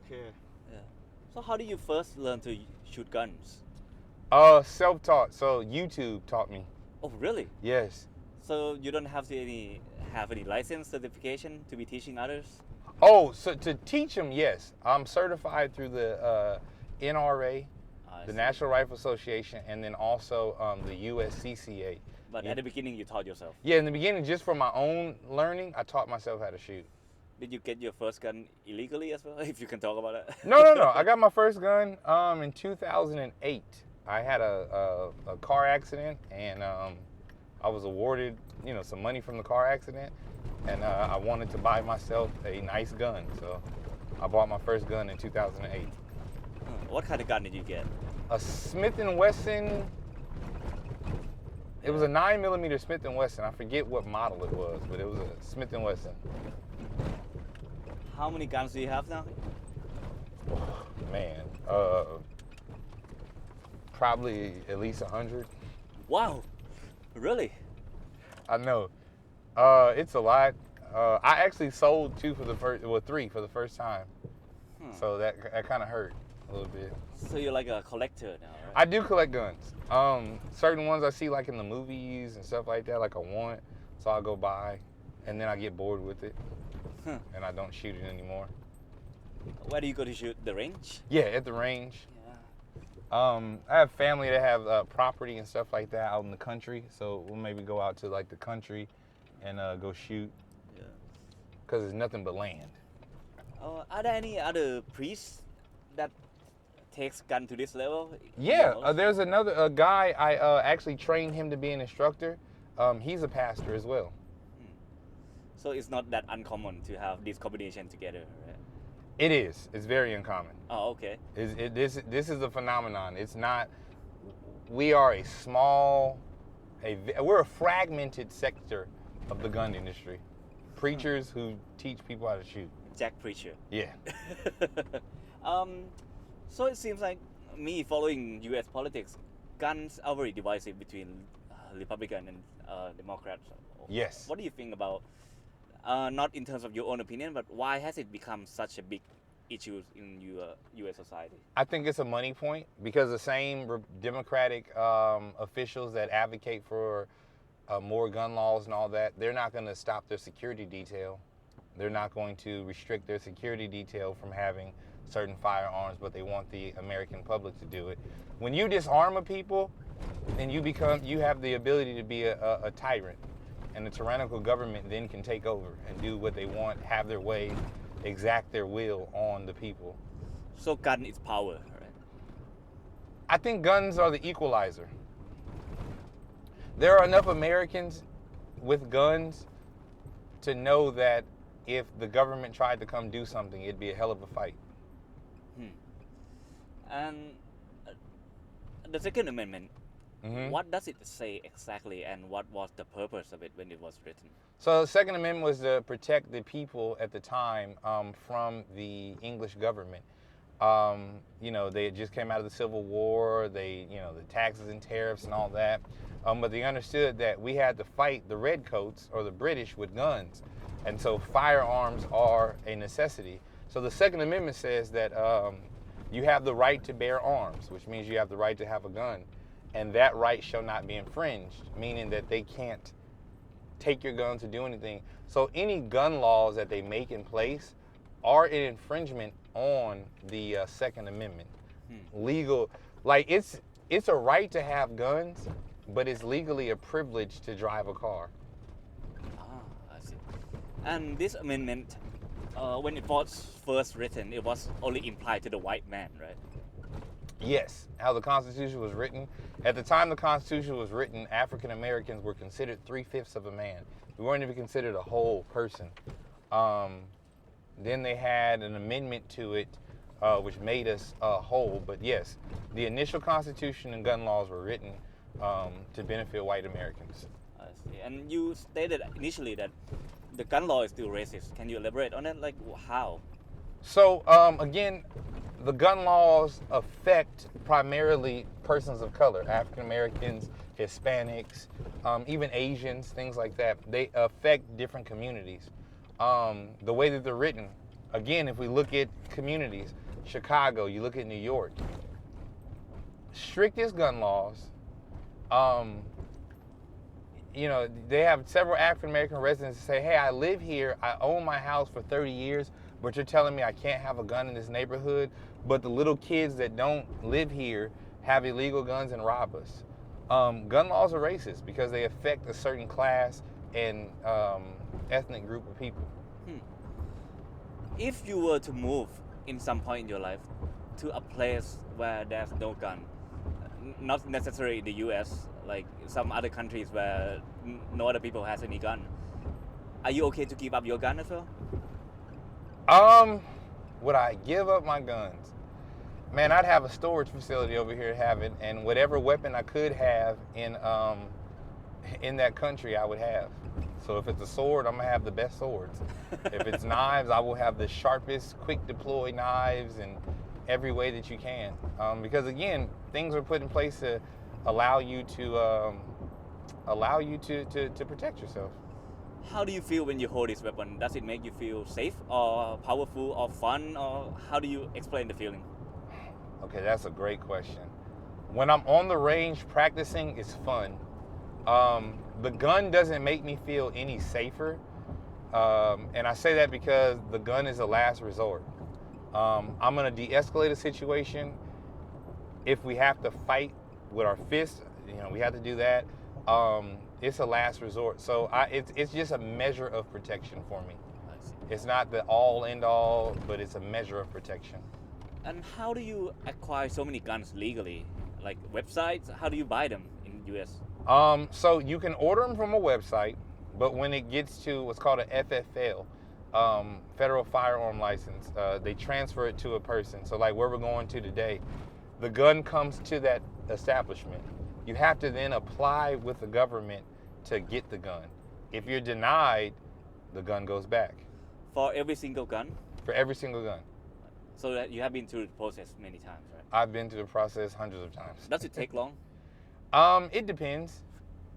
Okay. Yeah. So how did you first learn to shoot guns? Self-taught. So YouTube taught me. Oh, really? Yes. So you don't have any license certification to be teaching others? Oh, so to teach them, yes. I'm certified through the NRA, I the see. National Rifle Association, and then also the USCCA. But at the beginning, you taught yourself. Yeah, in the beginning, just for my own learning, I taught myself how to shoot. Did you get your first gun illegally as well? If you can talk about it. No. I got my first gun in 2008. I had a car accident, and I was awarded, some money from the car accident, and I wanted to buy myself a nice gun, so I bought my first gun in 2008. What kind of gun did you get? A Smith & Wesson. It was a 9mm Smith & Wesson. I forget what model it was, but it was a Smith & Wesson. How many guns do you have now? Man, probably at least 100. Wow, really? I know. It's a lot. I actually sold three for the first time. So that kind of hurt a little bit. So you're like a collector now, right? I do collect guns. Certain ones I see like in the movies and stuff like that, like I want, so I'll go buy, and then I get bored with it, and I don't shoot it anymore. Where do you go to shoot? The range? Yeah, at the range. Yeah. I have family that have property and stuff like that out in the country, so we'll maybe go out to like the country and go shoot. Yeah. Because there's nothing but land. Are there any other priests that takes gun to this level? Yeah, there's another guy. I actually trained him to be an instructor. He's a pastor as well. So it's not that uncommon to have this combination together, right? It is. It's very uncommon. Oh, okay. This is a phenomenon. It's not. We are we're a fragmented sector of the gun industry. Preachers who teach people how to shoot. Jack Preacher. Yeah. So it seems like me following U.S. politics, guns are very divisive between Republican and Democrats. Yes. What do you think about, not in terms of your own opinion, but why has it become such a big issue in U.S. society? I think it's a money point because the same Democratic officials that advocate for more gun laws and all that, they're not going to stop their security detail. They're not going to restrict their security detail from having certain firearms, but they want the American public to do it. When you disarm a people, then you have the ability to be a tyrant, and the tyrannical government then can take over and do what they want, have their way, exact their will on the people. So gun is power, right? I think guns are the equalizer. There are enough Americans with guns to know that if the government tried to come do something, it'd be a hell of a fight. And the Second Amendment, Mm-hmm. what does it say exactly, and what was the purpose of it when it was written? So the Second Amendment was to protect the people at the time from the English government. They had just came out of the Civil War, the taxes and tariffs and all that. But they understood that we had to fight the redcoats or the British with guns. And so firearms are a necessity. So the Second Amendment says that you have the right to bear arms, which means you have the right to have a gun. And that right shall not be infringed, meaning that they can't take your gun to do anything. So any gun laws that they make in place are an infringement on the Second Amendment. Legal, like it's a right to have guns, but it's legally a privilege to drive a car. I see. And this amendment, when it was first written, it was only implied to the white man, right? Yes, how the Constitution was written. At the time the Constitution was written, African Americans were considered 3/5 of a man. We weren't even considered a whole person. Then they had an amendment to it, which made us whole. But yes, the initial Constitution and gun laws were written to benefit white Americans. I see. And you stated initially that the gun law is still racist. Can you elaborate on that? Like how? So again, the gun laws affect primarily persons of color, African Americans, Hispanics, even Asians, things like that. They affect different communities. The way that they're written, Again, if we look at communities, Chicago, you look at New York, strictest gun laws. They have several African American residents that say, hey, I live here, I own my house for 30 years, but you're telling me I can't have a gun in this neighborhood, but the little kids that don't live here have illegal guns and rob us. Gun laws are racist because they affect a certain class and ethnic group of people. If you were to move in some point in your life to a place where there's no gun, not necessarily in the US, like some other countries where no other people has any gun, are you okay to give up your gun as well? Would I give up my guns? Man, I'd have a storage facility over here having, and whatever weapon I could have in that country, I would have. So if it's a sword, I'm gonna have the best swords. If it's knives, I will have the sharpest, quick deploy knives in every way that you can. Because again, things are put in place to allow you to protect yourself. How do you feel when you hold this weapon? Does it make you feel safe or powerful or fun, or how do you explain the feeling? Okay, that's a great question. When I'm on the range practicing, it's fun. The gun doesn't make me feel any safer. And I say that because the gun is a last resort. I'm going to de-escalate a situation. If we have to fight with our fists, we have to do that. It's a last resort. So it's just a measure of protection for me. It's not the all end all, but it's a measure of protection. And how do you acquire so many guns legally? Like websites? How do you buy them in the US? So you can order them from a website, but when it gets to what's called an FFL, Federal Firearm License, they transfer it to a person. So like where we're going to today, the gun comes to that establishment. You have to then apply with the government to get the gun. If you're denied, the gun goes back. For every single gun? For every single gun. So that you have been through the process many times, right? I've been through the process hundreds of times. Does it take long? It depends.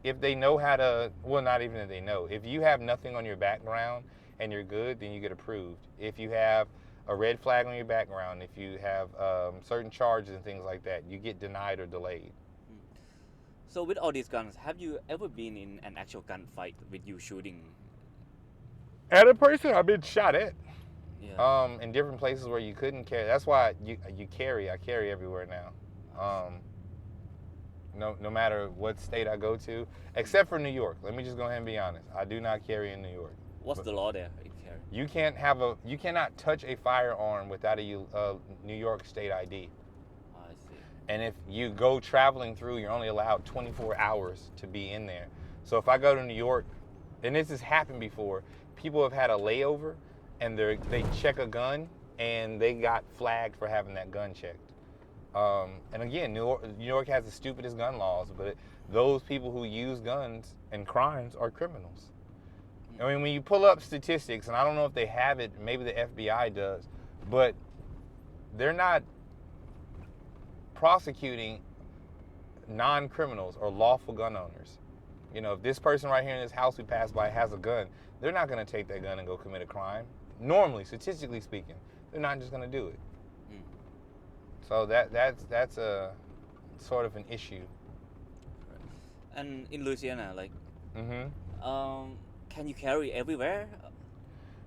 If they know how to, well, not even if they know. If you have nothing on your background and you're good, then you get approved. If you have a red flag on your background, if you have certain charges and things like that, you get denied or delayed. So with all these guns, have you ever been in an actual gunfight with you shooting? At a person I've been shot at. Yeah. In different places where you couldn't carry. That's why I carry everywhere now. No matter what state I go to, except for New York. Let me just go ahead and be honest. I do not carry in New York. What's the law there in carry? You cannot touch a firearm without a New York state ID. I see. And if you go traveling through, you're only allowed 24 hours to be in there. So if I go to New York, and this has happened before, people have had a layover and they check a gun and they got flagged for having that gun checked. And again, New York has the stupidest gun laws, but those people who use guns and crimes are criminals. I mean, when you pull up statistics, and I don't know if they have it, maybe the FBI does, but they're not prosecuting non-criminals or lawful gun owners. If this person right here in this house we pass by has a gun, they're not going to take that gun and go commit a crime. Normally, statistically speaking, they're not just going to do it. So that's a sort of an issue. And in Louisiana, like, can you carry everywhere?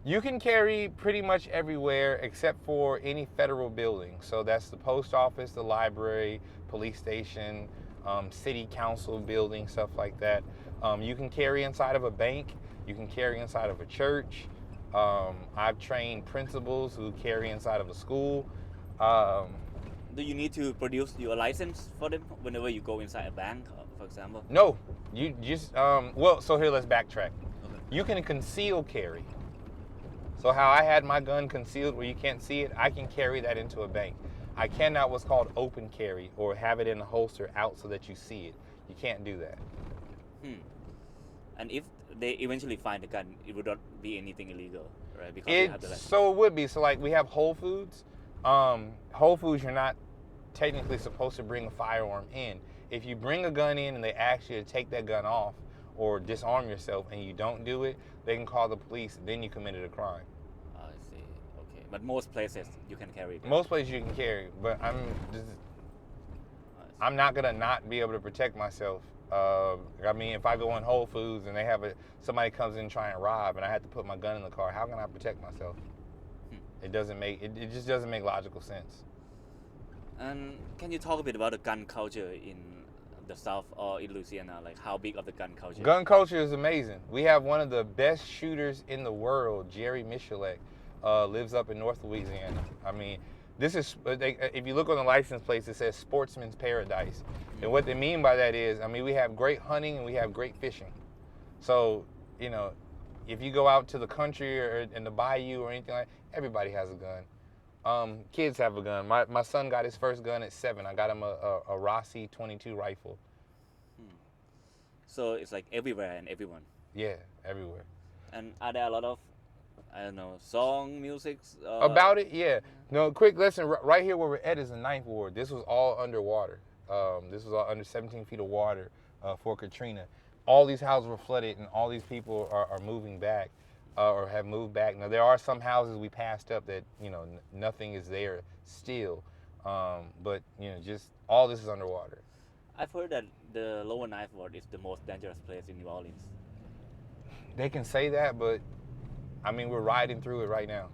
You can carry pretty much everywhere except for any federal building. So that's the post office, the library, police station, city council building, stuff like that. You can carry inside of a bank. You can carry inside of a church. I've trained principals who carry inside of a school. Do you need to produce your license for them whenever you go inside a bank, for example? No, you just, so here, let's backtrack. Okay. You can conceal carry. So how I had my gun concealed where you can't see it, I can carry that into a bank. I cannot what's called open carry or have it in a holster out so that you see it. You can't do that. And if they eventually find the gun, it would not be anything illegal, right? Because you have the license. So it would be. So like we have Whole Foods. Whole Foods, you're not technically supposed to bring a firearm in. If you bring a gun in and they ask you to take that gun off or disarm yourself and you don't do it, they can call the police. Then you committed a crime. I see. but most places you can carry it. Most places you can carry, but I'm not gonna not be able to protect myself. I mean, if I go in Whole Foods and they have somebody comes in trying to rob, and I have to put my gun in the car, how can I protect myself? It doesn't make it just doesn't make logical sense. And can you talk a bit about the gun culture in the South or in Louisiana? Like how big of the gun culture? Gun culture is amazing. We have one of the best shooters in the world, Jerry Michalek, lives up in North Louisiana. I mean, this is if you look on the license plate, it says Sportsman's Paradise, and what they mean by that is, I mean, we have great hunting and we have great fishing. So, you know, if you go out to the country or in the bayou or anything like, everybody has a gun. Kids have a gun. My son got his first gun at 7. I got him a Rossi 22 rifle. So it's like everywhere and everyone. Yeah, everywhere. And are there a lot of, I don't know, song, music? About it, yeah. No, quick lesson. Right here where we're at is the 9th Ward. This was all underwater. This was all under 17 feet of water for Katrina. All these houses were flooded, and all these people are moving back or have moved back. Now, there are some houses we passed up that, you know, nothing is there still. But, you know, just all this is underwater. I've heard that the lower 9th Ward is the most dangerous place in New Orleans. They can say that, but, I mean, we're riding through it right now.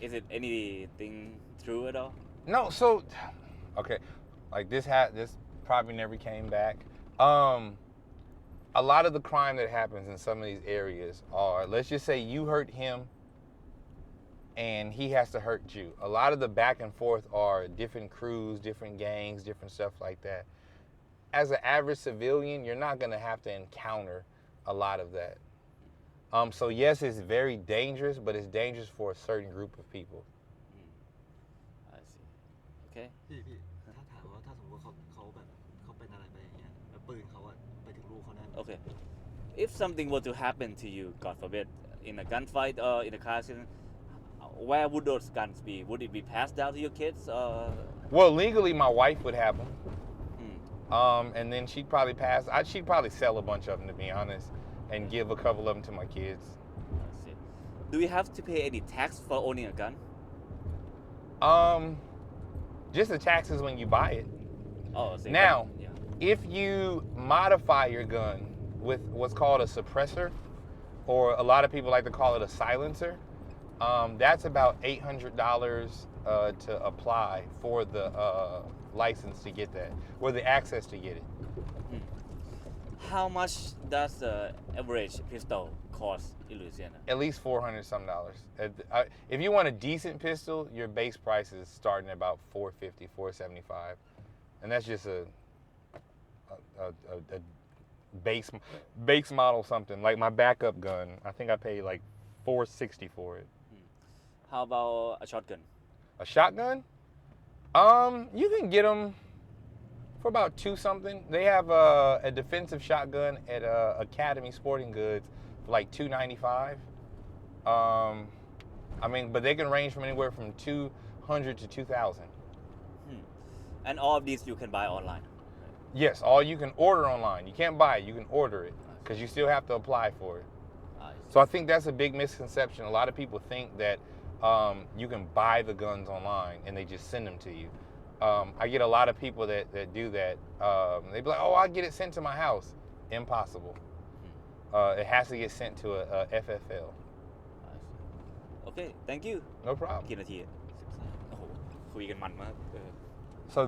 Is it anything true at all? No, so, okay, like this probably never came back. A lot of the crime that happens in some of these areas are, let's just say you hurt him and he has to hurt you. A lot of the back and forth are different crews, different gangs, different stuff like that. As an average civilian, you're not gonna have to encounter a lot of that. So yes, it's very dangerous, but it's dangerous for a certain group of people. I see. Okay. พี่ถ้าถามว่าถ้าสมมติเขาแบบเขาเป็นอะไรไปอย่างเงี้ยแล้วปืนเขาอะไปถึงลูกเขาแน่ Okay. If something were to happen to you, God forbid, in a gunfight or in a car accident, where would those guns be? Would it be passed down to your kids? Well, legally, my wife would have them. And then she'd probably she'd probably sell a bunch of them, to be honest, and give a couple of them to my kids. I see. Do you have to pay any tax for owning a gun? Just the taxes when you buy it. Oh, see, Now, yeah. if you modify your gun with what's called a suppressor, or a lot of people like to call it a silencer, that's about $800 to apply for the license to get that, or the access to get it. How much does the average pistol cost in Louisiana? At least $400 some. If you want a decent pistol, your base price is starting at about $450, $475, and that's just a base model something. Like my backup gun, I think I paid like $460 for it. How about a shotgun? A shotgun? You can get them for about $2 something. They have a defensive shotgun at Academy Sporting Goods for like $295. I mean, but they can range from anywhere from $200 to $2,000. And all of these you can buy online? Yes, all you can order online. You can't buy it, you can order it, because you still have to apply for it. So I think that's a big misconception. A lot of people think that you can buy the guns online and they just send them to you. I get a lot of people that do that. They be like, oh, I'll get it sent to my house. Impossible. It has to get sent to a FFL. Okay, thank you. No problem. กี่นาทีอะโอ้โหคุยกันมันมาก So